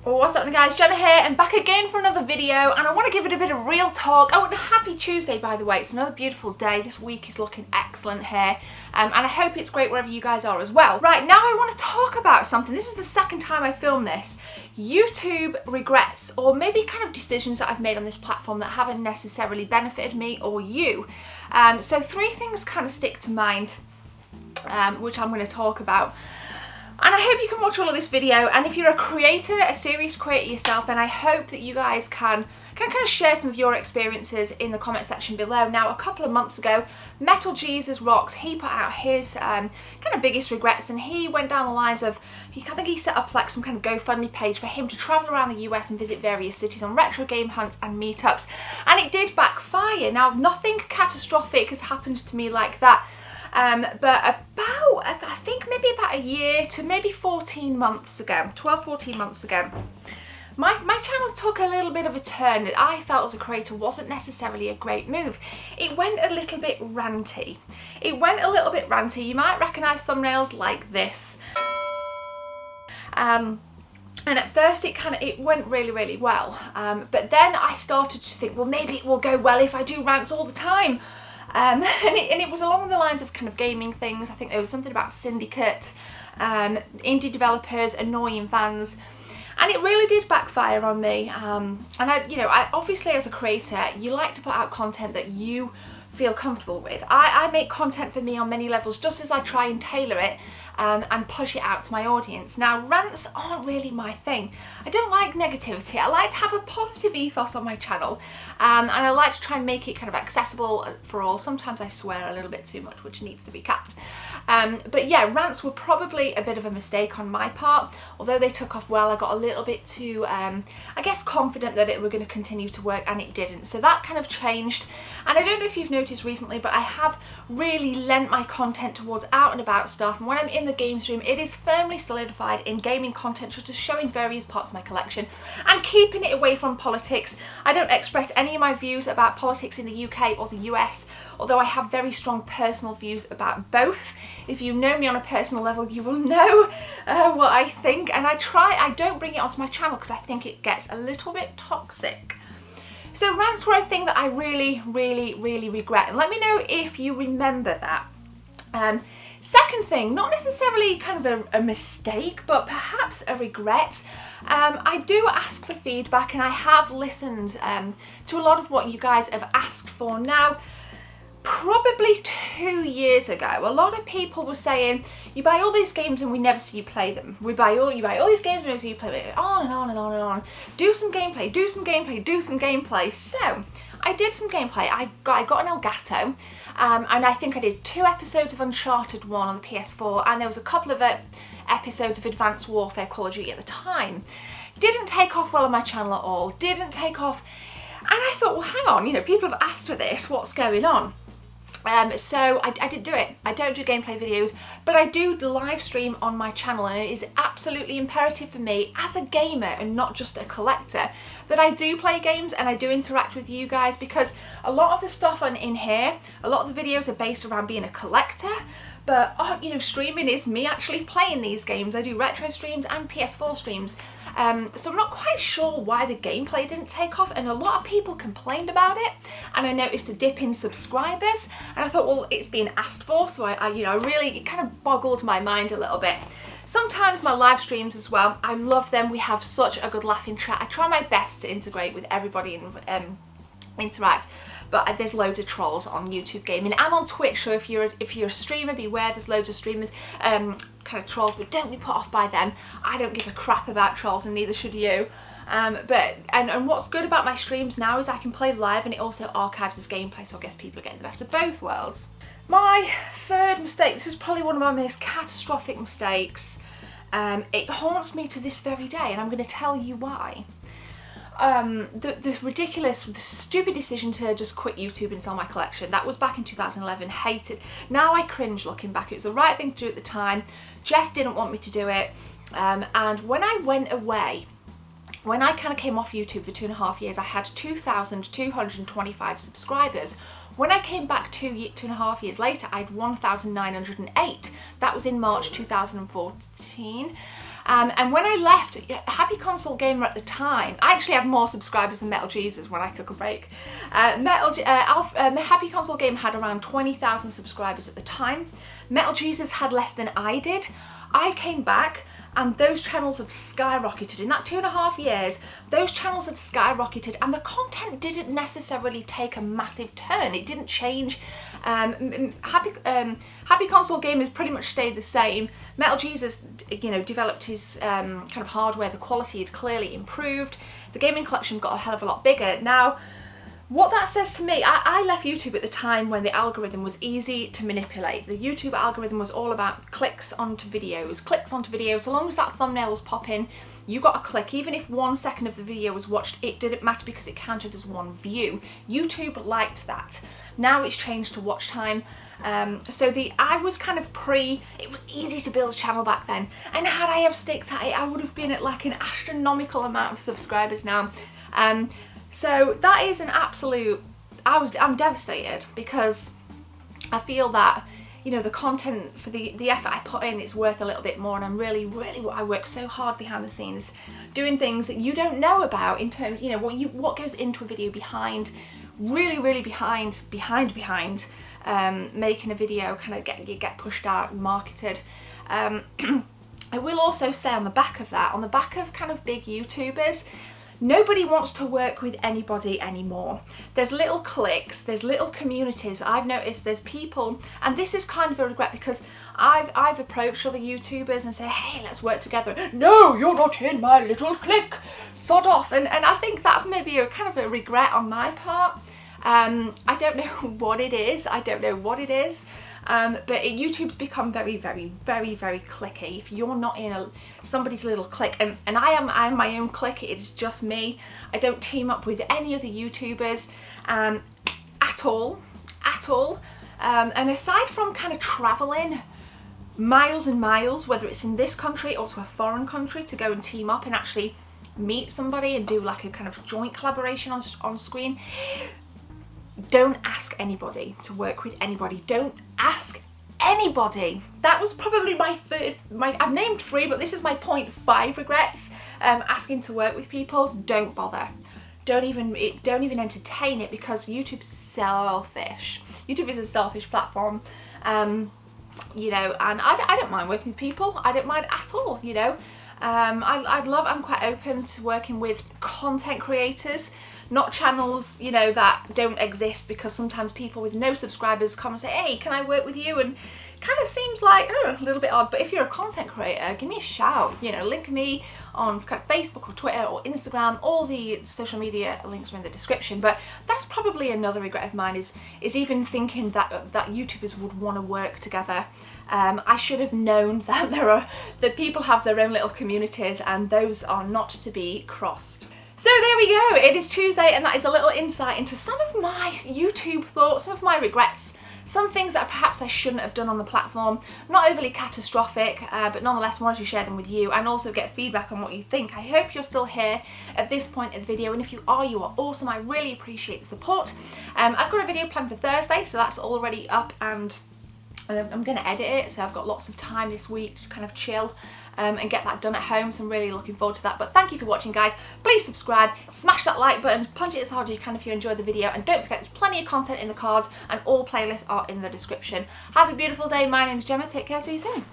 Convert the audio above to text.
What's up guys, Jenna here and back again for another video, and I want to give it a bit of real talk. Oh, and a happy Tuesday by the way. It's another beautiful day. This week is looking excellent here, and I hope it's great wherever you guys are as well. Right, now I want to talk about something. This is the second time I filmed this. YouTube regrets, or maybe kind of decisions that I've made on this platform that haven't necessarily benefited me or you. So three things kind of stick to mind, which I'm going to talk about. And I hope you can watch all of this video, and if you're a creator, a serious creator yourself, then I hope that you guys can kind of share some of your experiences in the comment section below. Now, a couple of months ago, MetalJesusRocks, he put out his kind of biggest regrets, and he went down the lines of, I think he set up like some kind of GoFundMe page for him to travel around the US and visit various cities on retro game hunts and meetups, and it did backfire. Now, nothing catastrophic has happened to me like that. But about, I think maybe about a year to maybe 14 months ago, 12-14 months ago, my channel took a little bit of a turn that I felt as a creator wasn't necessarily a great move. It went a little bit ranty. You might recognise thumbnails like this. And at first it went really well, but then I started to think, well, maybe it will go well if I do rants all the time. And it was along the lines of kind of gaming things. I think there was something about syndicate, indie developers, annoying fans, and it really did backfire on me. And I obviously as a creator, you like to put out content that you feel comfortable with. I make content for me on many levels, just as I try and tailor it and push it out to my audience. Now, rants aren't really my thing. I don't like negativity. I like to have a positive ethos on my channel, and I like to try and make it kind of accessible for all. Sometimes I swear a little bit too much, which needs to be capped. But yeah, rants were probably a bit of a mistake on my part. Although they took off well, I got a little bit too, I guess, confident that it were going to continue to work, and it didn't. So that kind of changed. And I don't know if you've noticed recently, but I have really lent my content towards out and about stuff. And when I'm in the game stream, it is firmly solidified in gaming content, just showing various parts of my collection and keeping it away from politics. I don't express any of my views about politics in the UK or the US, although I have very strong personal views about both. If you know me on a personal level, you will know what I think, and I don't bring it onto my channel because I think it gets a little bit toxic. So rants were a thing that I really regret, and let me know if you remember that. Second thing, not necessarily kind of a mistake, but perhaps a regret. I do ask for feedback, and I have listened to a lot of what you guys have asked for. Now, probably 2 years ago, a lot of people were saying, you buy all these games and we never see you play them. You buy all these games and we never see you play them. On and on and on and on. Do some gameplay, do some gameplay, do some gameplay. So I did some gameplay. I got an Elgato, and I think I did 2 episodes of Uncharted 1 on the PS4, and there was a couple of episodes of Advanced Warfare Call of Duty at the time. Didn't take off well on my channel at all. Didn't take off. And I thought, well, hang on, people have asked for this. What's going on? So I didn't do it. I don't do gameplay videos, but I do live stream on my channel, and it is absolutely imperative for me as a gamer and not just a collector that I do play games and I do interact with you guys, because a lot of the stuff in here, a lot of the videos are based around being a collector, but streaming is me actually playing these games. I do retro streams and PS4 streams. So I'm not quite sure why the gameplay didn't take off, and a lot of people complained about it, and I noticed a dip in subscribers, and I thought, well, it's being asked for, so I really, it kind of boggled my mind a little bit. Sometimes my live streams as well, I love them. We have such a good laughing chat. I try my best to integrate with everybody and interact. But there's loads of trolls on YouTube Gaming and on Twitch, so if you're a streamer, beware. There's loads of streamers, kind of trolls, but don't be put off by them. I don't give a crap about trolls, and neither should you. And what's good about my streams now is I can play live, and it also archives as gameplay, so I guess people are getting the best of both worlds. My third mistake, this is probably one of my most catastrophic mistakes. It haunts me to this very day, and I'm going to tell you why. The stupid decision to just quit YouTube and sell my collection. That was back in 2011. Hated. Now I cringe looking back. It was the right thing to do at the time. Jess didn't want me to do it. And when I went away, when I kind of came off YouTube for 2.5 years, I had 2,225 subscribers. When I came back 2.5 years later, I had 1,908. That was in March 2014. And when I left, Happy Console Gamer at the time, I actually had more subscribers than Metal Jesus when I took a break. Happy Console Gamer had around 20,000 subscribers at the time. Metal Jesus had less than I did. I came back and those channels had skyrocketed. In that 2.5 years, those channels had skyrocketed and the content didn't necessarily take a massive turn. It didn't change. Happy Console Gamers pretty much stayed the same. Metal Jesus, you know, developed his kind of hardware. The quality had clearly improved. The gaming collection got a hell of a lot bigger. Now, what that says to me, I left YouTube at the time when the algorithm was easy to manipulate. The YouTube algorithm was all about clicks onto videos. So long as that thumbnail was popping, you got a click. Even if 1 second of the video was watched, it didn't matter because it counted as one view. YouTube liked that. Now it's changed to watch time. I was kind of it was easy to build a channel back then. And had I have sticked at it, I would have been at like an astronomical amount of subscribers now. So that is an absolute, I'm devastated because I feel that, you know, the content for the effort I put in, it's worth a little bit more, and I'm really, I work so hard behind the scenes doing things that you don't know about in terms, you know, what goes into a video behind, really behind making a video kind of get pushed out and marketed. I will also say on the back of that, on the back of kind of big YouTubers, nobody wants to work with anybody anymore. There's little cliques, there's little communities. I've noticed there's people, and this is kind of a regret because I've approached other YouTubers and say, hey, let's work together. No, you're not in my little clique, sod off. And I think that's maybe a kind of a regret on my part. I don't know what it is. But YouTube's become very cliquey. If you're not in somebody's little clique, and I am my own clique, it is just me. I don't team up with any other YouTubers at all. And aside from kind of traveling miles and miles, whether it's in this country or to a foreign country, to go and team up and actually meet somebody and do like a kind of joint collaboration on screen, don't ask anybody to work with anybody. Don't ask anybody. That was probably my I've named 3, but this is my 0.5 regrets. Asking to work with people, don't bother. Don't even entertain it, because YouTube's selfish. YouTube is a selfish platform. You know, and I don't mind working with people. I don't mind at all, you know. I'm quite open to working with content creators, not channels, you know, that don't exist, because sometimes people with no subscribers come and say, hey, can I work with you? And kind of seems like a little bit odd. But if you're a content creator, give me a shout, you know, link me on kind of Facebook or Twitter or Instagram. All the social media links are in the description. But that's probably another regret of mine, is even thinking that YouTubers would want to work together. I should have known that that people have their own little communities, and those are not to be crossed. So there we go, it is Tuesday, and that is a little insight into some of my YouTube thoughts, some of my regrets, some things that perhaps I shouldn't have done on the platform. Not overly catastrophic, but nonetheless wanted to share them with you and also get feedback on what you think. I hope you're still here at this point in the video, and if you are awesome. I really appreciate the support. I've got a video planned for Thursday, so that's already up, and I'm going to edit it, so I've got lots of time this week to kind of chill and get that done at home, so I'm really looking forward to that. But thank you for watching, guys. Please subscribe, smash that like button, punch it as hard as you can if you enjoyed the video, and don't forget there's plenty of content in the cards and all playlists are in the description. Have a beautiful day. My name's Gemma. Take care. See you soon.